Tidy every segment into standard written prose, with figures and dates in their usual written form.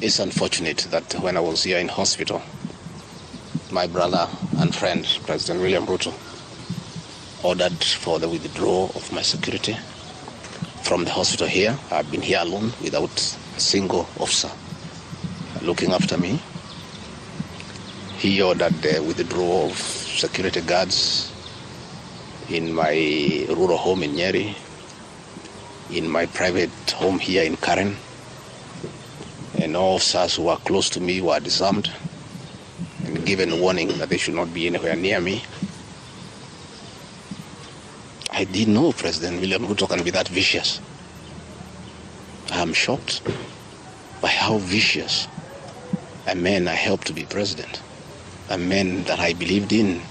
It's unfortunate that when I was here in hospital, my brother and friend, President William Ruto, ordered for the withdrawal of my security from the hospital here. I've been here alone without a single officer looking after me. He ordered the withdrawal of security guards in my rural home in Nyeri, in my private home here in Karen, and all officers who are close to me were disarmed and given a warning that they should not be anywhere near me. I didn't know President William Ruto can be that vicious. I am shocked by how vicious a man I helped to be president, a man that I believed in,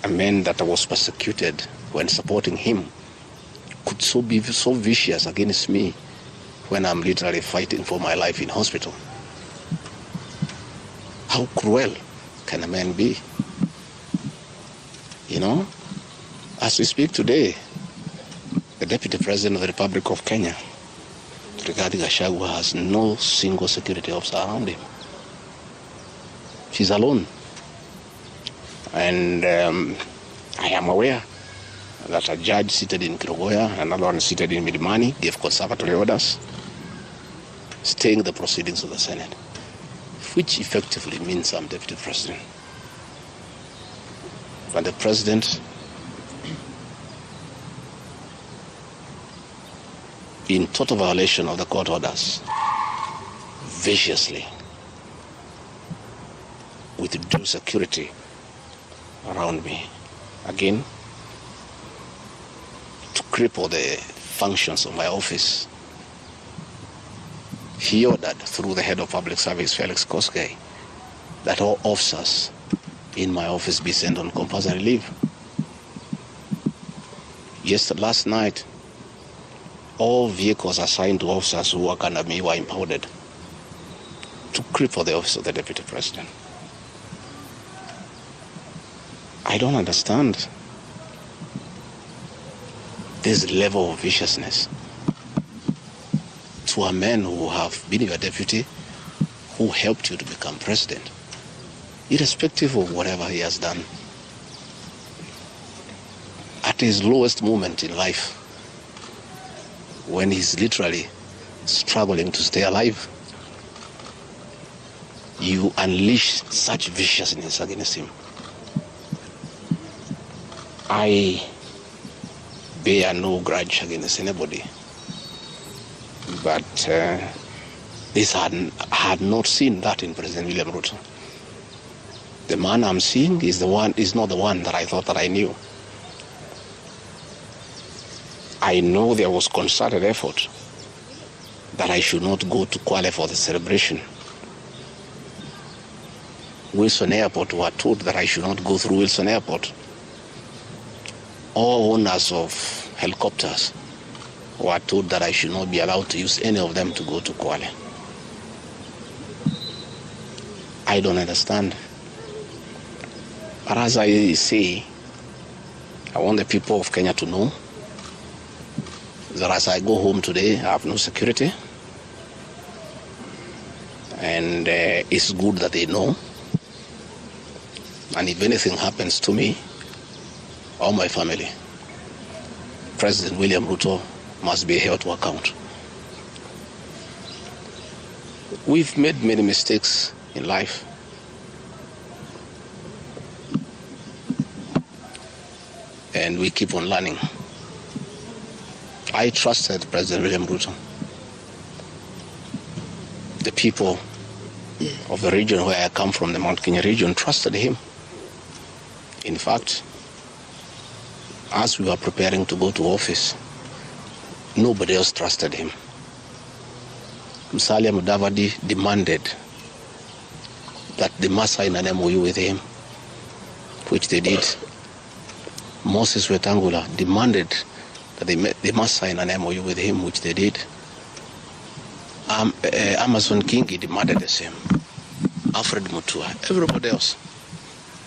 a man that I was persecuted when supporting him, could be so vicious against me when I'm literally fighting for my life in hospital. How cruel can a man be? You know, as we speak today, the Deputy President of the Republic of Kenya, Rigathi Gachagua, has no single security officer around him. She's alone. And I am aware that a judge seated in Kirogoya, another one seated in Milimani, gave conservatory orders staying the proceedings of the Senate, which effectively means I'm Deputy President. But the President, in total violation of the court orders, viciously withdrew security around me. Again, to cripple the functions of my office. He ordered through the head of public service, Felix Koskei, that all officers in my office be sent on compulsory leave. Last night, all vehicles assigned to officers who work under me were impounded to cripple the office of the Deputy President. I don't understand this level of viciousness to a man who have been your deputy, who helped you to become president, irrespective of whatever he has done. At his lowest moment in life, when he's literally struggling to stay alive, you unleash such viciousness against him. I bear no grudge against anybody, but this had not seen that in President William Ruto. The man I'm seeing is not the one that I thought that I knew. I know there was concerted effort that I should not go to Kwale for the celebration. Wilson Airport were told that I should not go through Wilson Airport. All owners of helicopters were told that I should not be allowed to use any of them to go to Kwale. I don't understand. But as I say, I want the people of Kenya to know that as I go home today, I have no security. And it's good that they know. And if anything happens to me or my family, President William Ruto must be held to account. We've made many mistakes in life. And we keep on learning. I trusted President William Ruto. The people of the region where I come from, the Mount Kenya region, trusted him. In fact, as we were preparing to go to office, nobody else trusted him. Musalia Mudavadi demanded that they must sign an MOU with him, which they did. Moses Wetangula demanded that they must sign an MOU with him, which they did. Amason Kingi demanded the same. Alfred Mutua, everybody else.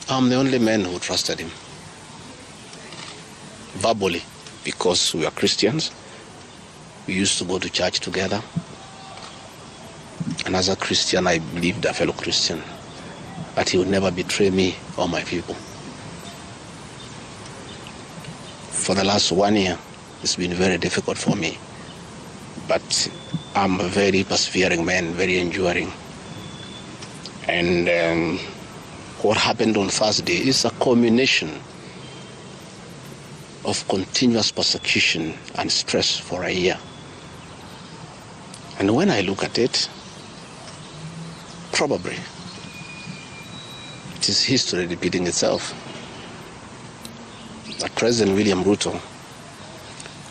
I'm the only man who trusted him. Verbally, because we are Christians. We used to go to church together. And as a Christian, I believed, a fellow Christian, that he would never betray me or my people. For the last 1 year, it's been very difficult for me. But I'm a very persevering man, very enduring. And what happened on Thursday is a culmination of continuous persecution and stress for a year. And when I look at it, probably it is history repeating itself. That President William Ruto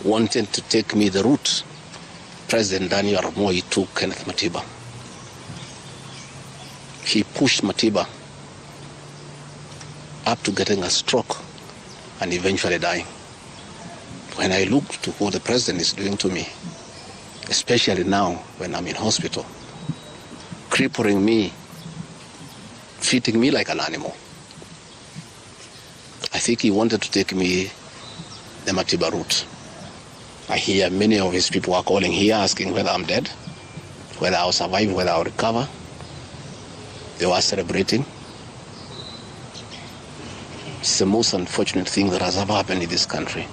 wanted to take me the route President Daniel Arap Moi took Kenneth Matiba. He pushed Matiba up to getting a stroke and eventually dying. When I look to what the president is doing to me, especially now when I'm in hospital, crippling me, treating me like an animal, I think he wanted to take me the Matiba route. I hear many of his people are calling here asking whether I'm dead, whether I'll survive, whether I'll recover. They were celebrating. It's the most unfortunate thing that has ever happened in this country.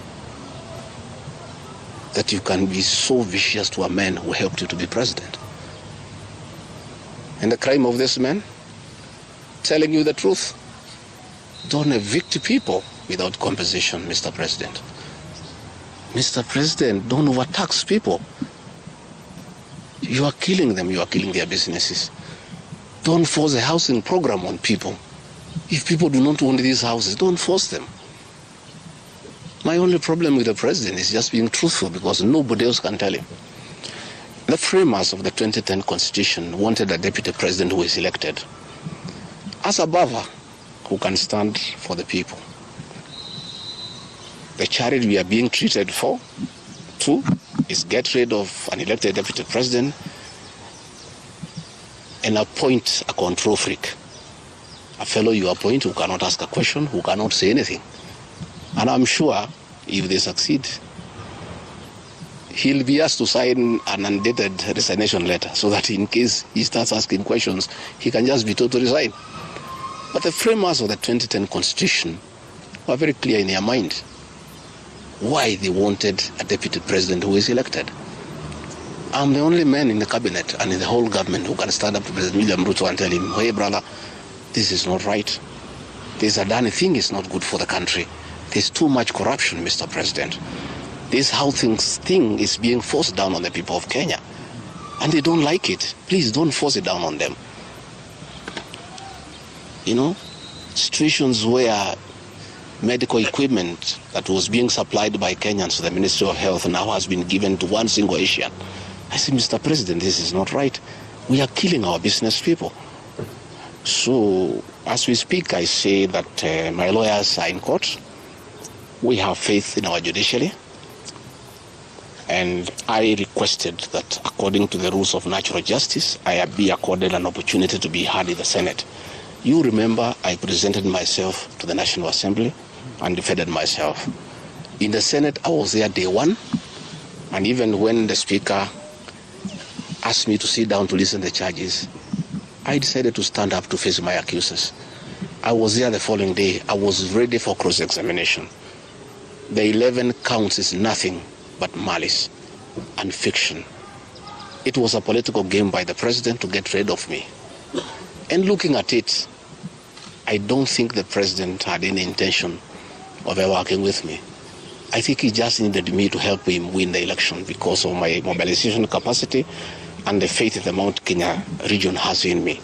That you can be so vicious to a man who helped you to be president. And the crime of this man, telling you the truth. Don't evict people without compensation, Mr. President. Mr. President, don't overtax people. You are killing them, you are killing their businesses. Don't force a housing program on people. If people do not own these houses, don't force them. My only problem with the president is just being truthful, because nobody else can tell him. The framers of the 2010 Constitution wanted a deputy president who is elected as a buffer who can stand for the people. The charity we are being treated for, too, is get rid of an elected deputy president and appoint a control freak. A fellow you appoint who cannot ask a question, who cannot say anything. And I'm sure if they succeed, he'll be asked to sign an undated resignation letter so that in case he starts asking questions, he can just be told to resign. But the framers of the 2010 Constitution were very clear in their mind why they wanted a deputy president who is elected. I'm the only man in the cabinet and in the whole government who can stand up to President William Ruto and tell him, hey brother, this is not right. This Adani thing is not good for the country. There's too much corruption, Mr. President. This housing thing is being forced down on the people of Kenya. And they don't like it. Please don't force it down on them. You know, situations where medical equipment that was being supplied by Kenyans to the Ministry of Health now has been given to one single Asian. I say, Mr. President, this is not right. We are killing our business people. So, as we speak, I say that my lawyers are in court. We have faith in our judiciary. And I requested that, according to the rules of natural justice, I be accorded an opportunity to be heard in the Senate. You remember I presented myself to the National Assembly and defended myself. In the Senate, I was there day one. And even when the Speaker asked me to sit down to listen to the charges, I decided to stand up to face my accusers. I was there the following day. I was ready for cross-examination. The 11 counts is nothing but malice and fiction. It was a political game by the president to get rid of me. And looking at it, I don't think the president had any intention of ever working with me. I think he just needed me to help him win the election because of my mobilization capacity and the faith the Mount Kenya region has in me.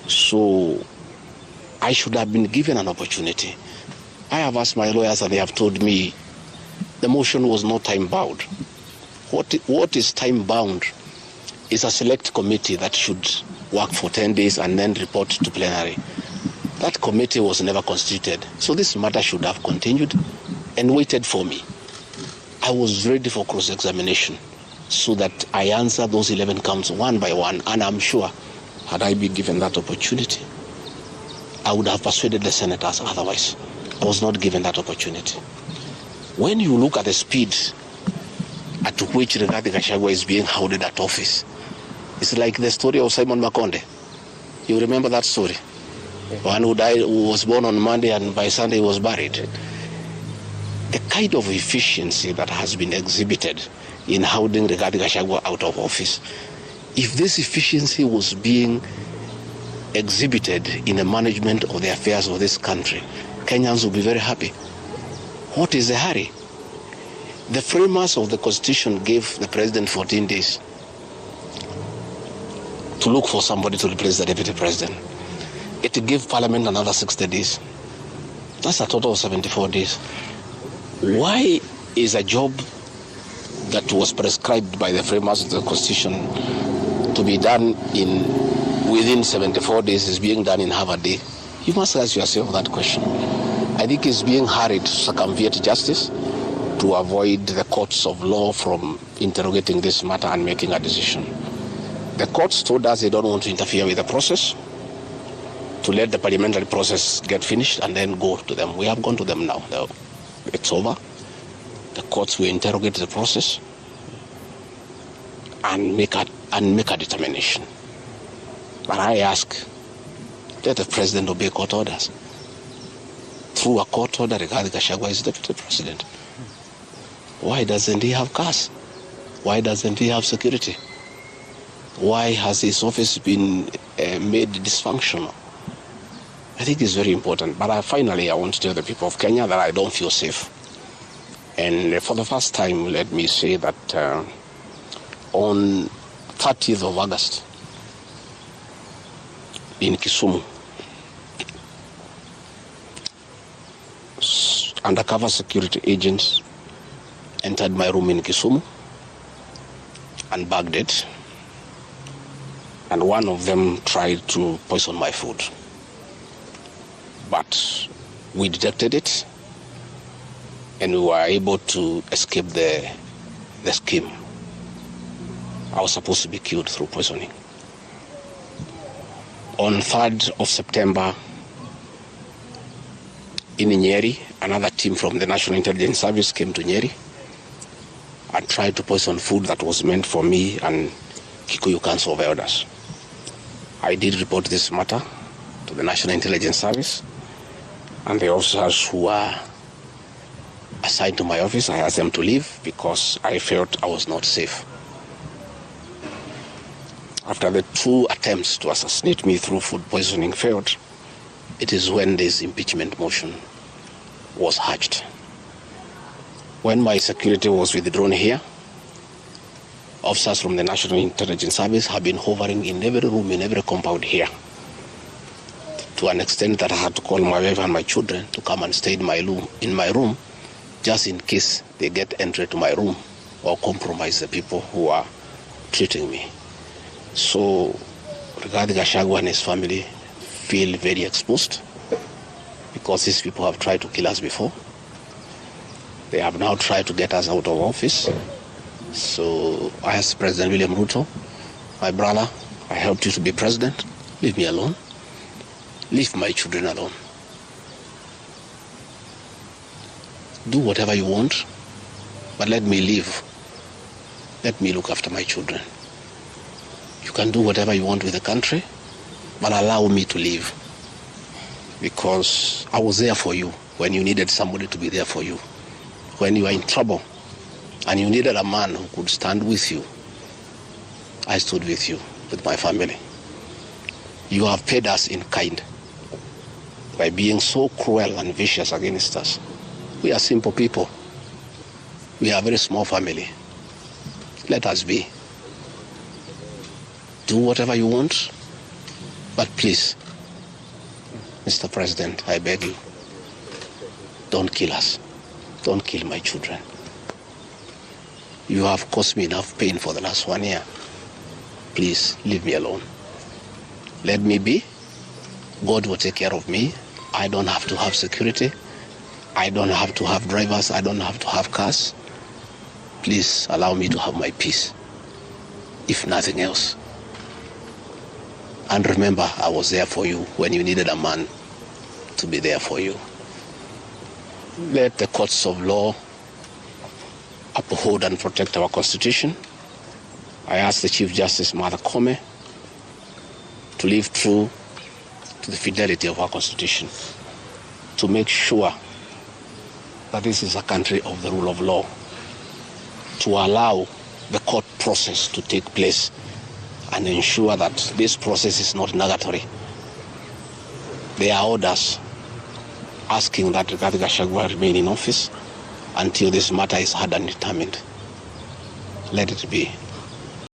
So I should have been given an opportunity. I have asked my lawyers and they have told me the motion was not time-bound. What is time-bound is a select committee that should work for 10 days and then report to plenary. That committee was never constituted. So this matter should have continued and waited for me. I was ready for cross-examination so that I answer those 11 counts one by one, and I'm sure had I been given that opportunity, I would have persuaded the senators otherwise. I was not given that opportunity. When you look at the speed at which Rigathi Gachagua is being hounded at office, It's like the story of Simon Makonde. You remember that story? One who died, who was born on Monday and by Sunday was buried. The kind of efficiency that has been exhibited in holding Rigathi Gachagua out of office, if this efficiency was being exhibited in the management of the affairs of this country, Kenyans would be very happy. What is the hurry? The framers of the Constitution gave the president 14 days to look for somebody to replace the deputy president. It gave Parliament another 60 days. That's a total of 74 days. Why is a job that was prescribed by the framers of the Constitution to be done within 74 days is being done in half a day? You must ask yourself that question. I think it's being hurried to circumvent justice, to avoid the courts of law from interrogating this matter and making a decision. The courts told us they don't want to interfere with the process, to let the parliamentary process get finished and then go to them. We have gone to them now. It's over. The courts will interrogate the process and make a determination. But I ask, let the president obey court orders. Through a court order, Rigathi Gachagua is deputy president. Why doesn't he have cars? Why doesn't he have security? Why has his office been made dysfunctional? I think it's very important. But finally, I want to tell the people of Kenya that I don't feel safe. And for the first time, let me say that on 30th of August in Kisumu, undercover security agents entered my room in Kisumu and bagged it. And one of them tried to poison my food. But we detected it and we were able to escape the scheme. I was supposed to be killed through poisoning. On 3rd of September in Nyeri, another team from the National Intelligence Service came to Nyeri and tried to poison food that was meant for me and Kikuyu Council of Elders. I did report this matter to the National Intelligence Service, and the officers who were assigned to my office, I asked them to leave because I felt I was not safe. After the 2 attempts to assassinate me through food poisoning failed, it is when this impeachment motion was hatched. When my security was withdrawn here, officers from the National Intelligence Service have been hovering in every room, in every compound here, to an extent that I had to call my wife and my children to come and stay in my room, just in case they get entry to my room or compromise the people who are treating me. So Rigathi Gachagua and his family feel very exposed because these people have tried to kill us before. They have now tried to get us out of office. So I asked President William Ruto, my brother, I helped you to be president. Leave me alone. Leave my children alone. Do whatever you want, but let me live. Let me look after my children. You can do whatever you want with the country, but allow me to live. Because I was there for you when you needed somebody to be there for you. When you were in trouble and you needed a man who could stand with you, I stood with you, with my family. You have paid us in kind by being so cruel and vicious against us. We are simple people. We are a very small family. Let us be. Do whatever you want, but please, Mr. President, I beg you, don't kill us. Don't kill my children. You have caused me enough pain for the last 1 year. Please, leave me alone. Let me be. God will take care of me. I don't have to have security. I don't have to have drivers. I don't have to have cars. Please allow me to have my peace, if nothing else. And remember, I was there for you when you needed a man to be there for you. Let the courts of law uphold and protect our Constitution. I ask the Chief Justice, Martha Koome, to live true to the fidelity of our Constitution, to make sure that this is a country of the rule of law, to allow the court process to take place and ensure that this process is not nugatory. There are orders asking that Rigathi Gachagua remain in office until this matter is heard and determined. Let it be.